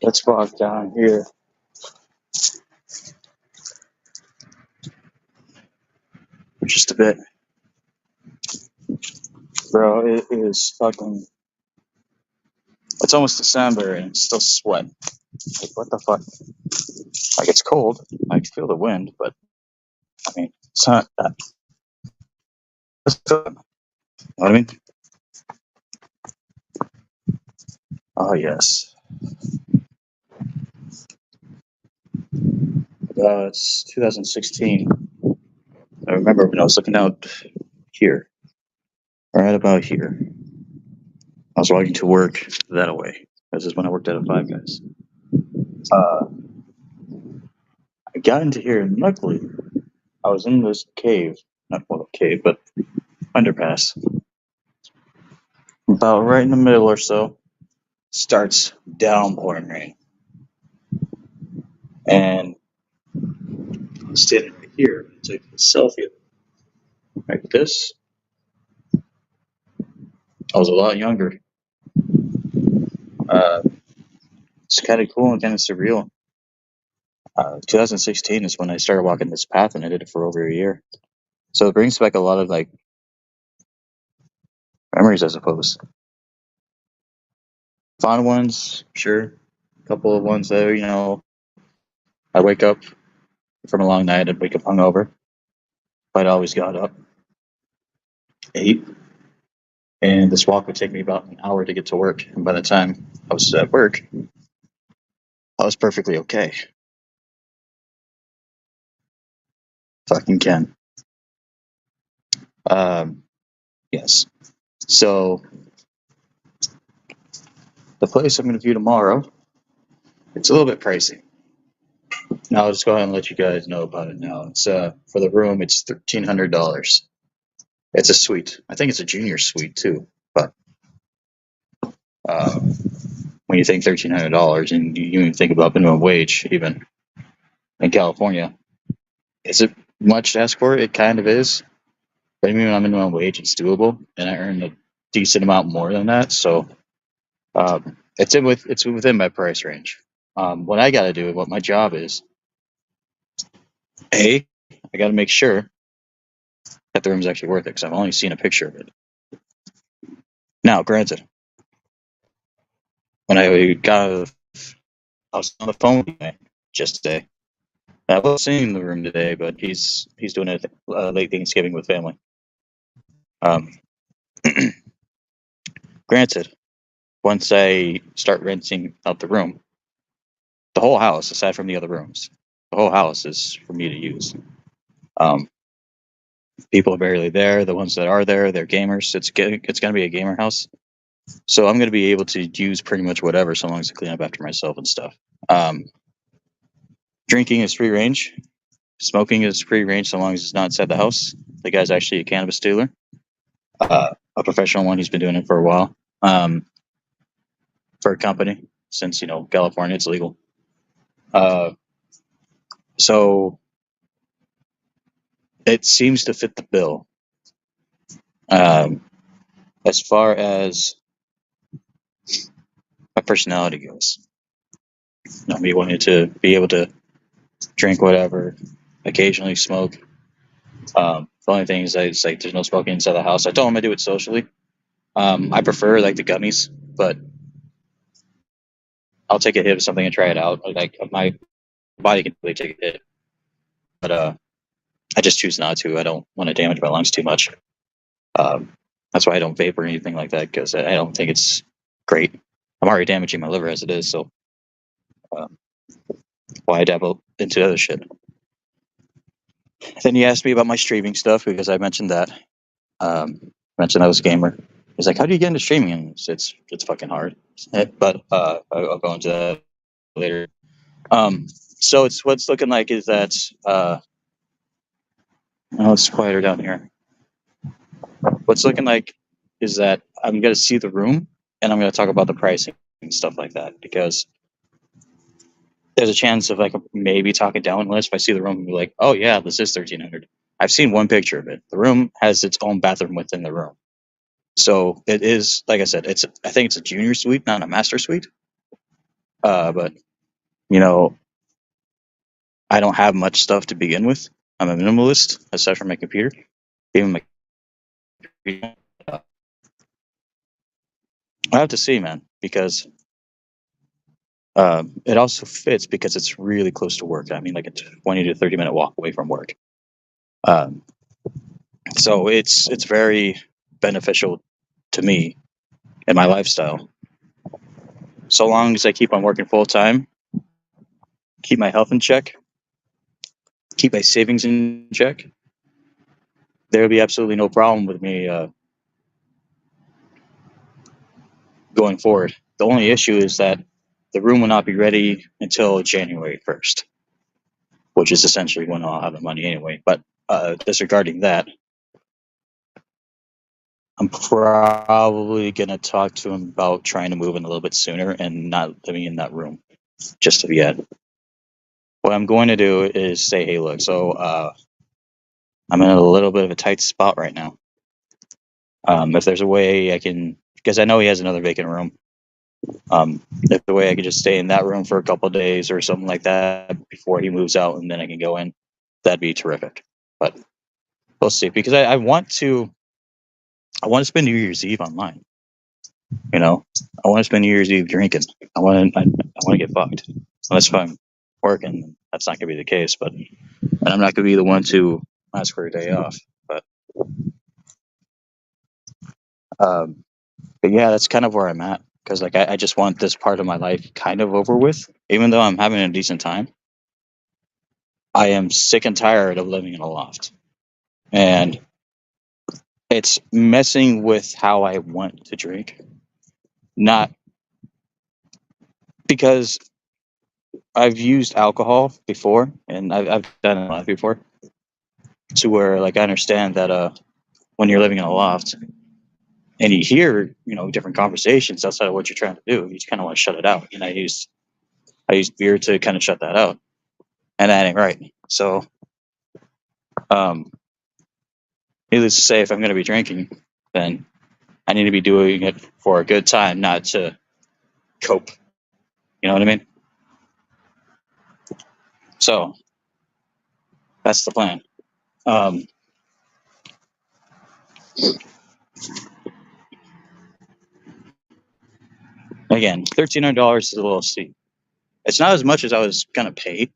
Let's walk down here. For just a bit. Bro, it is fucking. It's almost December and it's still sweat. Like, what the fuck? Like, it's cold. I can feel the wind, but I mean, it's not that. It's good. You know what I mean? Oh, yes. It's 2016. I remember when I was looking out here, right about here. I was walking to work that way. This is when I worked at a Five Guys. I got into here, and luckily, I was in this cave. Not well, a cave, but underpass. About right in the middle or so, starts downpouring rain. And I'm standing right here, I took a selfie like this. I was a lot younger. It's kind of cool and kind of surreal. 2016 is when I started walking this path, and I did it for over a year. So it brings back a lot of like memories, I suppose. Fun ones, sure. A couple of ones that I wake up from a long night. I'd wake up hungover, but I always got up, ate, and this walk would take me about an hour to get to work. And by the time I was at work, I was perfectly okay. Fucking Ken. Um, yes. So the place I'm going to view tomorrow, it's a little bit pricey. Now I'll just go ahead and let you guys know about it now. It's for the room, it's $1,300. It's a suite. I think it's a junior suite too. But uh, when you think $1,300 and you even think about minimum wage, even in California, is it much to ask for? It kind of is. But even on minimum wage, it's doable, and I earn a decent amount more than that. So it's within my price range. What I got to do, what my job is, I got to make sure that the room's actually worth it because I've only seen a picture of it. Now, granted, when I I was on the phone with him just today. I was seeing the room today, but he's doing a late Thanksgiving with family. Um, granted, once I start renting out the room, the whole house, aside from the other rooms, the whole house is for me to use. Um, People are barely there. The ones that are there, they're gamers. It's going to be a gamer house, so I'm going to be able to use pretty much whatever, so long as I clean up after myself and stuff. Drinking is free range. Smoking is free range, so long as it's not inside the house. The guy's actually a cannabis dealer, a professional one. He's been doing it for a while, for a company since California, it's legal. So it seems to fit the bill. As far as my personality goes, me wanting to be able to drink whatever, occasionally smoke. The only thing is, it's like there's no smoking inside the house. I told him I do it socially. I prefer like the gummies, but I'll take a hit of something and try it out. Like my body can really take a hit, but I just choose not to. I don't want to damage my lungs too much. That's why I don't vape or anything like that, because I don't think it's great. I'm already damaging my liver as it is, so why dabble into other shit? Then he asked me about my streaming stuff because I mentioned that. Mentioned I was a gamer. He's like, "How do you get into streaming?" And it's fucking hard, but I'll go into that later. So it's what's looking like is that it's quieter down here. What's looking like is that I'm going to see the room and I'm going to talk about the pricing and stuff like that, because there's a chance of like maybe talking down list if I see the room and be like, oh yeah, this is $1,300. I've seen one picture of it. The room has its own bathroom within the room. So it is, like I said, I think it's a junior suite, not a master suite. But you know, I don't have much stuff to begin with. I'm a minimalist aside from my computer. Even my computer. I have to see, man, because it also fits because it's really close to work. I mean, like a 20 to 30 minute walk away from work. Um, so it's very beneficial to me and my lifestyle. So long as I keep on working full time, keep my health in check, keep my savings in check, there will be absolutely no problem with me going forward. The only issue is that the room will not be ready until January 1st, which is essentially when I'll have the money anyway. But disregarding that, I'm probably going to talk to him about trying to move in a little bit sooner and not living in that room just yet. What I'm going to do is say, hey, look, so I'm in a little bit of a tight spot right now. If there's a way I can, because I know he has another vacant room. If the way I could just stay in that room for a couple of days or something like that before he moves out, and then I can go in, that'd be terrific. But we'll see, because I want to spend New Year's Eve online. You know, I want to spend New Year's Eve drinking. I want to get fucked. Unless if I'm working, that's not gonna be the case. But and I'm not gonna be the one to ask for a day off. Um, but yeah, that's kind of where I'm at, because like I just want this part of my life kind of over with. Even though I'm having a decent time, I am sick and tired of living in a loft, and it's messing with how I want to drink. Not because I've used alcohol before, and I've done it a lot before, to where like I understand that when you're living in a loft and you hear different conversations outside of what you're trying to do, you just kind of want to shut it out. And I used beer to kind of shut that out, and that ain't right. So, um, needless to say, if I'm going to be drinking, then I need to be doing it for a good time, not to cope. You know what I mean? So that's the plan. Um, Again, $1,300 is a little steep. It's not as much as I was gonna pay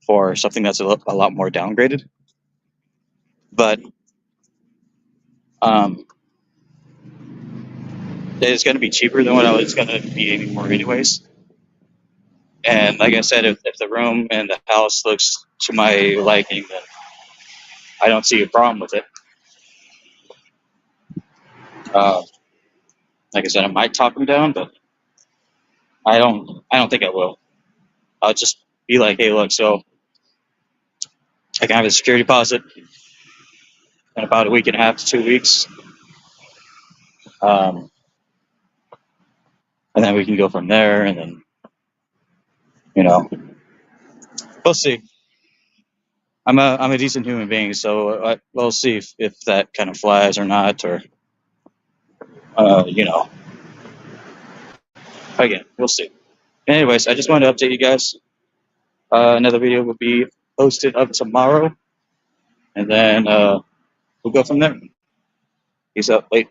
for something that's a lot more downgraded, but um, it's going to be cheaper than what I was going to be aiming for, anyways. And like I said, if the room and the house looks to my liking, then I don't see a problem with it. Uh, like I said, I might talk them down, but I don't think I will. I'll just be like, hey, look, so I can have a security deposit in about a week and a half to 2 weeks, um, and then we can go from there. And then you know, we'll see. I'm a decent human being, so we'll see if that kind of flies or not, or you know, again, we'll see. Anyways, I just wanted to update you guys. Another video will be posted up tomorrow, and then we'll go from there. Peace out. Bye.